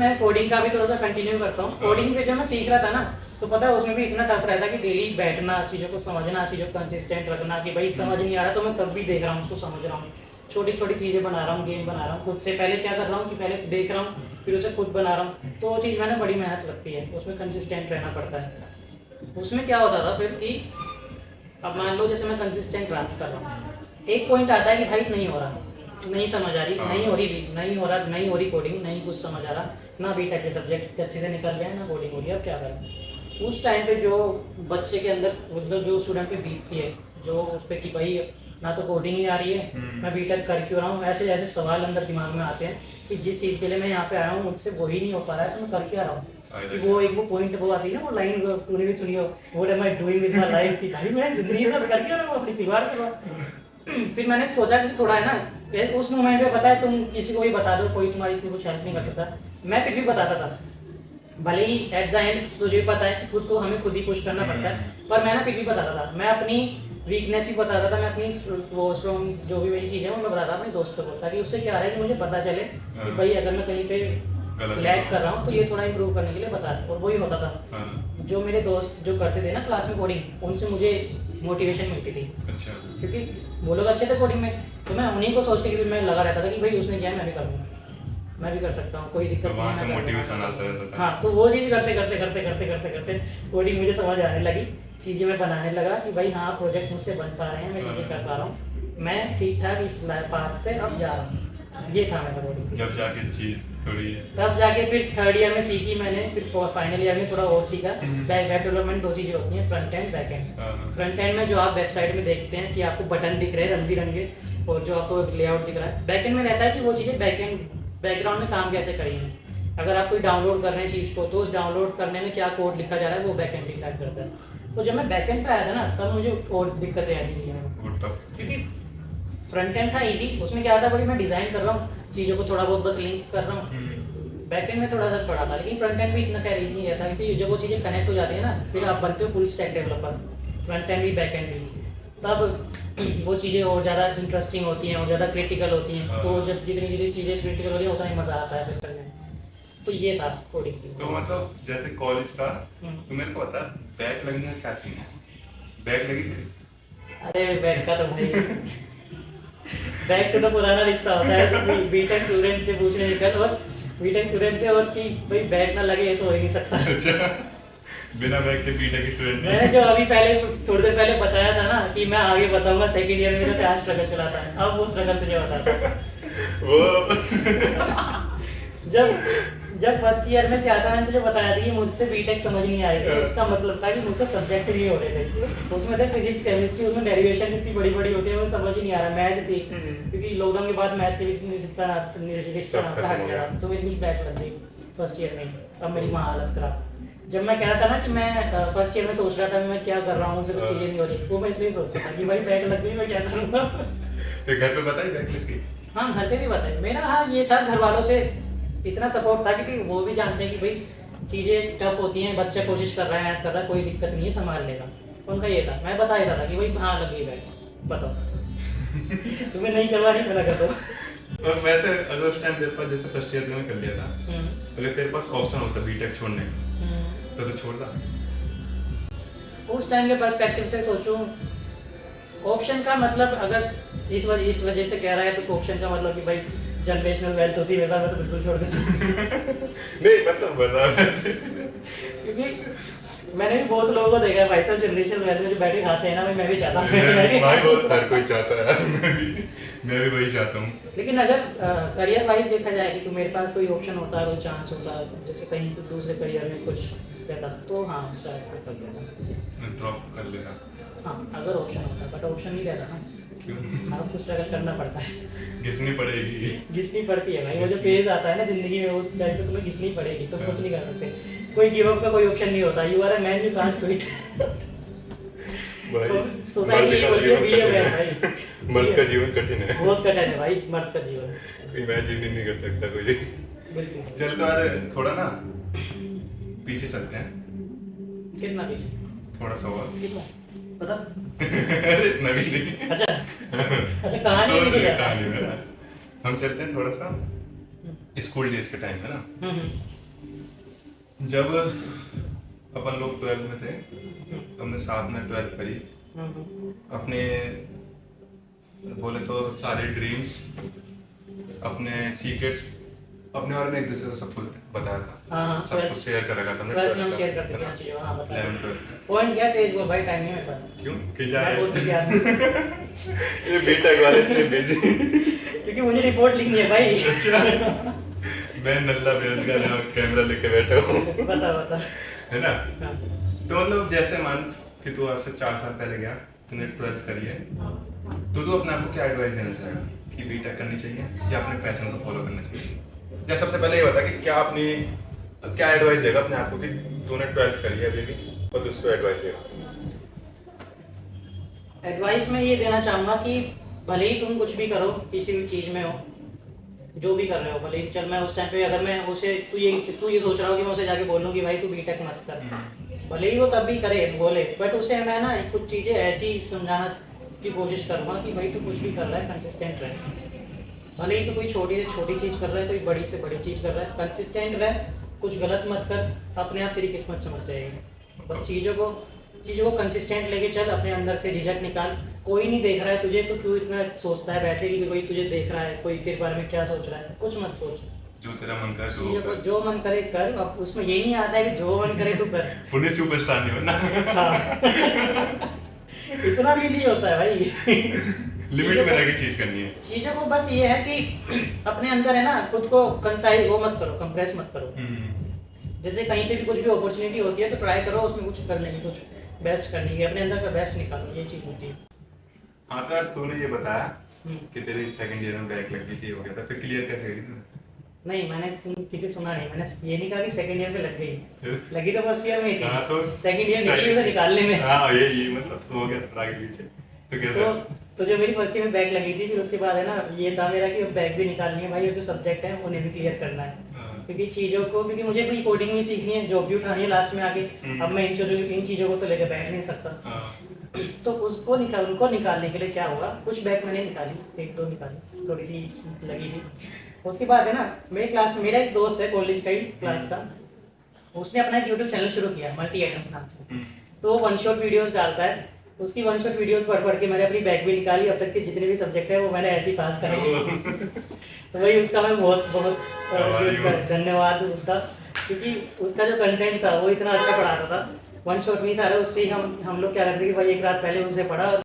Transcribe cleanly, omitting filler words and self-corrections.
मैं कोडिंग का भी थोड़ा सा कंटिन्यू करता हूँ। कोडिंग पे जो मैं सीख रहा था ना, तो पता है उसमें भी इतना टफ रहता है कि डेली बैठना, चीज़ों को समझना, चीज़ों को कंसिस्टेंट रखना कि भाई समझ नहीं आ रहा तो मैं तब भी देख रहा हूँ, उसको समझ रहा हूँ, छोटी छोटी चीज़ें बना रहा हूँ, गेम बना रहा हूँ खुद से। पहले क्या कर रहा हूँ कि पहले देख रहा हूँ, फिर उसे खुद बना रहा हूँ, तो वो चीज़ मैंने बड़ी मेहनत लगती है, उसमें कंसिस्टेंट रहना पड़ता है। उसमें क्या होता था फिर कि अब मान लो जैसे मैं कंसिस्टेंट रन कर रहा हूँ, एक पॉइंट आता है कि भाई नहीं हो रहा, नहीं समझ आ रही, नहीं हो रही भी, नहीं हो रही कोडिंग, नहीं कुछ समझ आ रहा, ना बीटेक के सब्जेक्ट अच्छे से निकल रहे हैं, ना कोडिंग हो रही है, अब क्या करें। उस टाइम पे जो बच्चे के अंदर मतलब जो स्टूडेंट पे बीतती है, जो उस पर कि भाई ना तो कोडिंग ही आ रही है, मैं बीटेक कर क्यों रहा हूँ, ऐसे ऐसे सवाल अंदर दिमाग में आते हैं कि जिस चीज़ के लिए मैं यहाँ पे आया हूँ मुझसे वही नहीं हो पा रहा है, तो मैं कर क्या रहा हूँ। कि वो पॉइंट वो आती है ना, वो लाइन तूने भी सुनी हो, what am I doing with my life, कि भाई मैं जिंदगी में कर क्या रहा हूँ अपनी दीवार के बाद। फिर मैंने सोचा कि थोड़ा है ना, उस मोमेंट पे पता है तुम किसी को भी बता दो, कोई तुम्हारी इतनी कुछ हेल्प नहीं कर सकता, मैं फिर भी बताता था। भले ही एट द एंड तुझे भी पता है कि खुद को हमें खुद ही पुश करना पड़ता है, पर मैं ना फिर भी बताता था, मैं अपनी वीकनेस भी बताता था, मैं अपनी वो स्ट्रॉन्ग जो भी मेरी चीज़ है वो मैं बताता अपने दोस्तों को, ताकि उससे क्या है कि मुझे पता चले कि भाई अगर मैं कहीं पे लैग कर रहा हूँ तो ये थोड़ा इंप्रूव करने के लिए बता दे। और वही होता था, जो मेरे दोस्त जो करते थे ना क्लास में कोडिंग, उनसे मुझे मोटिवेशन मिलती थी। अच्छा। क्योंकि वो लोग अच्छे थे कोडिंग में, तो मैं उन्हीं को सोच के फिर मैं लगा रहता था कि भाई उसने किया है मैं भी करूँगा, मैं भी कर सकता हूँ, कोई दिक्कत नहीं है, मोटिवेशन आता रहता था। हाँ, तो वो चीज़ करते करते करते करते करते करते कोडिंग मुझे समझ आने लगी, चीज़ें मैं बनाने लगा कि भाई हाँ प्रोजेक्ट्स मुझसे बन पा रहे हैं, मैं चीज़ें कर पा रहा हूँ, मैं ठीक ठाक इस पाथ पे अब जा रहा हूँ। ये था मेरा कोडिंग। जब जाके चीज़ थोड़ी तब जाके फिर थर्ड ईयर में सीखी मैंने, फिर फाइनल ईयर में थोड़ा और सीखा। वेब डेवलपमेंट दो चीज़ें होती हैं, front end back and. Front end में जो आप वेबसाइट में देखते हैं कि आपको बटन दिख रहे हैं रंग बिरंगे, और जो आपको लेआउट दिख रहा है, बैक एंड में रहता है कि वो चीज़ें बैकग्राउंड में काम कैसे करी हैं। अगर आप कोई डाउनलोड कर रहे हैं चीज़ को, तो उस डाउनलोड करने में क्या कोड लिखा जा रहा है वो बैक एंड डिसाइड करता है। तो जब मैं बैक एंड पे आया था ना, तब मुझे और दिक्कतें आई थी सीखने, क्योंकि फ्रंट एंड था इजी, उसमें क्या था भाई मैं डिज़ाइन कर रहा हूँ चीज़ों को, थोड़ा बहुत बस लिंक कर रहा हूँ। बैक एंड में थोड़ा सा पड़ा था, लेकिन फ्रंट एंड भी इतना खैर ईजी नहीं रहता, क्योंकि जब वो चीज़ें कनेक्ट हो जाती है ना, फिर आप बनते हो full stack developer, front end भी बैक एंड भी, तब वो चीज़ें और ज़्यादा इंटरेस्टिंग होती हैं और ज़्यादा क्रिटिकल होती हैं। तो जब जितनी जितनी चीज़ें क्रिटिकल होती हैं उतना ही मज़ा आता है फिर करने में। तो ये था कोडिंग की। तो मतलब जैसे कॉलेज था, तो मेरे को बता बैक लगने का क्या सीन है, बैक लगी थी? अरे बैक का तो भाई बैक से तो पुराना रिश्ता होता है, तो बीटेक स्टूडेंट से पूछने निकल, और बीटेक स्टूडेंट से, और कि भाई बैक ना लगे ये तो हो ही नहीं सकता। अच्छा, बिना बैक के बीटेक स्टूडेंट मैंने जो अभी पहले थोड़ी देर पहले बताया था ना कि मैं आगे बताऊंगा सेकंड ईयर में तो क्या स्ट्रगल चला था, अब वो स्ट्रगल तुझे बताता वो जब फर्स्ट ईयर में क्या था, मैंने तुझे बताया था कि मुझसे बीटेक समझ नहीं आ रही थी, उसका मतलब था कि मुझसे सब्जेक्ट नहीं हो रहे थे, उसमें थे फिजिक्स केमिस्ट्री, उसमें डेरिवेशन इतनी बड़ी बड़ी होती है, मुझे समझ ही नहीं आ रहा। मैथ थी, क्योंकि लॉकडाउन के बाद मैथ से भी इतनी शिक्षा हट गया, तो मेरी कुछ बैक लग गई फर्स्ट ईयर में, अब मेरी माँ हालत खराब। जब मैं कह रहा था ना कि मैं फर्स्ट ईयर में सोच रहा था मैं क्या कर रहा हूँ, मुझसे कुछ चीज़ें नहीं हो रही, वो मैं इसलिए सोचता था कि भाई बैक लग गई मैं क्या करूँगा। तो घर पे बताई बैक लग गई? हाँ, घर पे भी बताए। मेरा हाँ ये था, घर वालों से इतना सपोर्ट था क्योंकि वो भी जानते हैं कि भाई चीज़ें टफ होती हैं, बच्चा कोशिश कर रहा है, मैथ कर रहा है, कोई दिक्कत नहीं है, संभाल लेगा। उनका ये था, मैं बता देता था कि भाई हाँ लगी बैक, बताओ तुम्हें नहीं करवा रही मना कर दो। और वैसे अगर उस टाइम तेरे पास जैसे फर्स्ट ईयर में कर लिया था, अगर तेरे पास ऑप्शन होता बीटेक छोड़ने का, तो छोड़ता? उस टाइम के पर्सपेक्टिव से सोचूं, ऑप्शन का मतलब अगर इस वजह से कह रहा है तो ऑप्शन का मतलब कि भाई जनरेशनल वेल्थ होती है मेरे पास, मैं तो बिल्कुल छोड़ देता नहीं मतलब बता वैसे, क्योंकि मैंने भी बहुत लोगों को देखा है भाई साहब, जनरेशनल वेल्थ में जो बैठे खाते हैं ना, मैं भी चाहता हूँ हर कोई चाहता है, मैं भी वही चाहता हूँ। लेकिन अगर करियर वाइज देखा जाए कि तो मेरे पास कोई ऑप्शन होता है, कोई चांस होता है, जैसे कहीं दूसरे करियर में कुछ रहता, तो हाँ शायद मैं कर लेता, ड्रॉप कर लेना। हाँ अगर ऑप्शन होता है, बट ऑप्शन नहीं रहता ना, क्यों? आपको स्ट्रगल करना पड़ता है, घिसनी पड़ेगी, घिसनी पड़ती है भाई, वो जो फेज आता है ना जिंदगी में, उस टाइम पे तुम्हें घिसनी पड़ेगी, तुम कुछ नहीं कर सकते, कोई गिव अप का कोई ऑप्शन नहीं होता, you are a man you can't quit. Society बोलती है बी अ मैन भाई, मर्द का जीवन कठिन है, बहुत कठिन है भाई मर्द का जीवन, इमेजिन ही नहीं कर सकता कोई। बिल्कुल। चल तो यार थोड़ा ना पीछे चलते हैं, कितना पीछे? थोड़ा सा और, कितना पता? इतना भी नहीं। अच्छा कहानी सोच पीछे रही जाता है। कहानी में हम चलते हैं थोड़ा सा स्कूल डेज के टाइम है ना, हम्म। जब अपन लोग 12th में थे तो हमने साथ में 12th करी। अपने बोले तो सारे ड्रीम्स, अपने सीक्रेट्स अपने बारे में एक दूसरे को सब कुछ बताया था। हाँ, सब कुछ शेयर कर रखा था हमने। 12th में हम शेयर करते थे हाँ चीज़ें। हाँ बता। 11 12 पॉइंट क्या तेज बोल भाई, टाइम नहीं मेरे पास। क्यों कि जा मैं रहे बोल के क्या ये बीटेक वाले इतने बिजी। क्योंकि मुझे रिपोर्ट लिखनी है भाई। अच्छा, मैं नल्ला बेरोजगार यहाँ कैमरा लेके बैठा हूँ, बता बता। है ना। हाँ। तो मतलब जैसे मान कि तू आज से 4 साल पहले गया, तूने 12th करी है, तो तू अपने आप को क्या एडवाइस देना चाहेगा कि बीटेक करनी चाहिए या अपने पैशन को फॉलो करना चाहिए? या सबसे पहले ये बता कि क्या एडवाइस देगा अपने आप को कि तूने 12th करी है अभी भी और तू उसको एडवाइस देगा? एडवाइस मैं ये देना चाहूँगा कि भले ही तुम कुछ भी करो, किसी भी चीज़ में हो, जो भी कर रहे हो, भले ही चल मैं उस टाइम पे अगर मैं उसे तू ये सोच रहा हो कि मैं उसे जाके बोलूँ कि भाई तू बीटेक मत कर, भले ही वो तब भी करे बोले, बट उसे मैं ना कुछ चीज़ें ऐसी समझाना की कोशिश करूँगा कि भाई तू कुछ भी कर रहा है कंसिस्टेंट रहे। भले ही तो कोई छोटी से छोटी चीज़ कर रहा है, कोई बड़ी से बड़ी चीज़ कर रहा है, कंसिस्टेंट रहे, कुछ गलत मत कर, अपने आप तेरी किस्मत चमक जाएगी। बस चीज़ों को कंसिस्टेंट लेके चल, अपने अंदर से झिझक निकाल। कोई नहीं देख रहा है तुझे तो क्यों इतना सोचता है बैठे कि कोई तुझे देख रहा है, कोई तेरे बारे में क्या सोच रहा है, कुछ मत सोच। जो तेरा मन करे सो चीज़ों को कर। जो मन करे कर। अब उसमें ये नहीं आता है कि जो मन करे तू कर। पुणे सुपरस्टार नहीं बनना, हाँ। इतना भी नहीं होता है भाई। लिमिट में रह के चीज करनी है। चीज़ों को बस ये है कि अपने अंदर है ना, खुद को कंसाइज वो मत करो, कंप्रेस मत करो। जैसे कहीं पे भी कुछ भी अपॉर्चुनिटी होती है तो ट्राई करो उसमें कुछ करने की, कुछ बेस्ट करने की, अपने अंदर का बेस्ट निकालो, ये चीज़ होती है। हाँ तो तूने ये बताया कि तेरी सेकंड ईयर में बैक लग गई थी, हो गया था, फिर क्लियर कैसे करी तूने? नहीं, मैंने तुम किसी सुना नहीं, मैंने ये नहीं कहा कि सेकंड ईयर में लग गई, लगी तो फर्स्ट ईयर में ही थी। हाँ, तो सेकंड ईयर निकली उसे निकालने में। हाँ ये मतलब हो गया था आगे पीछे। तो कैसे? तो जो मेरी फर्स्ट ईयर में बैक लगी थी, फिर उसके बाद है ना ये था मेरा कि बैक भी निकालनी है भाई, और जो सब्जेक्ट है उन्हें भी क्लियर करना है। क्योंकि चीज़ों को, क्योंकि मुझे भी कोडिंग भी सीखनी है, जॉब भी उठानी है लास्ट में आके। अब मैं इन चीज़ों को तो लेकर बैठ नहीं सकता। तो उनको निकालने के लिए क्या होगा, कुछ बैक मैंने निकाली, 1 2 निकाली, थोड़ी सी लगी थी। उसके बाद है ना मेरे क्लास में मेरा एक दोस्त है कॉलेज का ही क्लास का, उसने अपना एक यूट्यूब चैनल शुरू किया मल्टी आइटम्स नाम से। तो वो 1 शॉट वीडियोस डालता है, उसकी 1 शॉट वीडियोस पढ़ के मैंने अपनी बैक भी निकाली। अब तक के जितने भी सब्जेक्ट है वो मैंने ऐसे ही पास करे। तो वही उसका मैं बहुत धन्यवाद उसका, क्योंकि उसका जो कंटेंट था वो इतना अच्छा पढ़ाता था। 1 शॉट में ही सारा उससे ही हम लोग क्या करते थे कि भाई एक रात पहले उसे पढ़ा